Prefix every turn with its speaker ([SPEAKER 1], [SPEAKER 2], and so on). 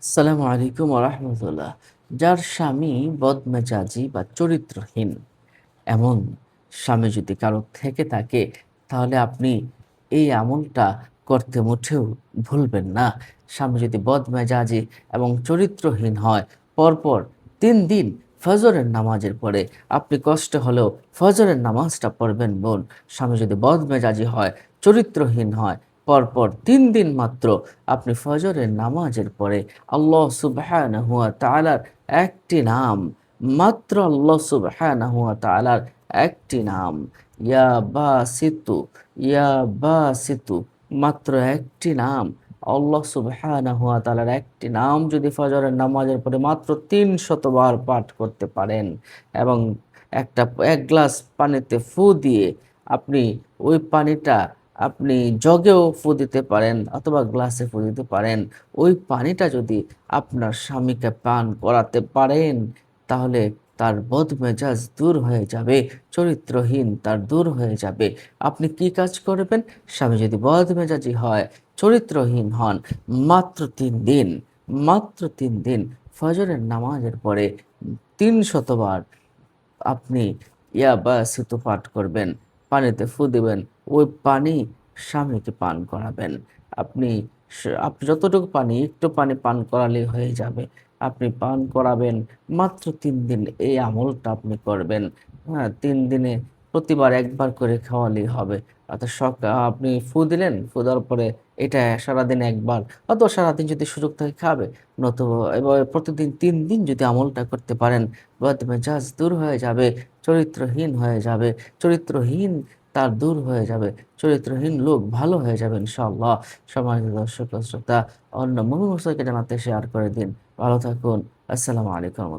[SPEAKER 1] আসসালামু আলাইকুম ওয়া রাহমাতুল্লাহ। যার স্বামী বদমেজাজি বা চরিত্রহীন, এমন স্বামী যদি কারো থেকে থাকে, তাহলে আপনি এই আমলটা করতে মুঠেও ভুলবেন না। স্বামী যদি বদমেজাজি এবং চরিত্রহীন হয়, পরপর ৩ দিন ফজরের নামাজের পরে আপনি কষ্ট হলেও ফজরের নামাজটা পড়বেন বোন। স্বামী যদি বদমেজাজি হয়, চরিত্রহীন হয়, পরপর ৩ দিন মাত্র আপনি ফজরের নামাজের পরে আল্লাহ সুবহানাহু ওয়া তাআলার একটি নাম, মাত্র আল্লাহ সুবহানাহু ওয়া তাআলার একটি নাম, ইয়া বাসিতু, ইয়া বাসিতু, মাত্র একটি নাম, আল্লাহ সুবহানাহু ওয়া তাআলার একটি নাম যদি ফজরের নামাজের পরে মাত্র ৩০০ বার পাঠ করতে পারেন এবং ১ গ্লাস পানিতে ফু দিয়ে আপনি ওই পানিটা আপনি জগেও ফু দিতে পারেন অথবা গ্লাসে ফু দিতে পারেন। ওই পানিটা যদি আপনার স্বামীকে পান করাতে পারেন, তাহলে তার বদমেজাজ দূর হয়ে যাবে, চরিত্রহীন তার দূর হয়ে যাবে। আপনি কি কাজ করবেন? স্বামী যদি বদমেজাজি হয়, চরিত্রহীন হন, মাত্র ৩ দিন, মাত্র ৩ দিন ফজরের নামাজের পরে ৩০০ বার আপনি ইয়া বাসিতু পাঠ করবেন, পানিতে ফু দিবেন, ওই পানি স্বামীকে পান করাবেন। আপনি আপনি যতটুকু পানি, একটু পানি পান করালেই হয়ে যাবে। আপনি পান করাবেন, মাত্র ৩ দিন এই আমলটা আপনি করবেন। হ্যাঁ? ৩ দিনে প্রতিবার ১ বার করে খাওয়ালেই হবে। অর্থাৎ আপনি ফু দিলেন, ফু দেওয়ার পরে এটা সারাদিনে ১ বার অথবা সারাদিন যদি সুযোগ থাকে খাবে। নতুবা এভাবে প্রতিদিন ৩ দিন যদি আমলটা করতে পারেন, বদমেজাজ দূর হয়ে যাবে, চরিত্রহীন হয়ে যাবে, চরিত্রহীন তার দূর হয়ে যাবে, চরিত্রহীন লোক ভালো হয়ে যাবে ইনশাআল্লাহ। সম্মানিত দর্শক ও শ্রোতা, অন্য মুমিন মুসলিমকে জানাতে শেয়ার করে দিন। ভালো থাকুন। আসসালামু আলাইকুম ওয়া রাহমাতুল্লাহ।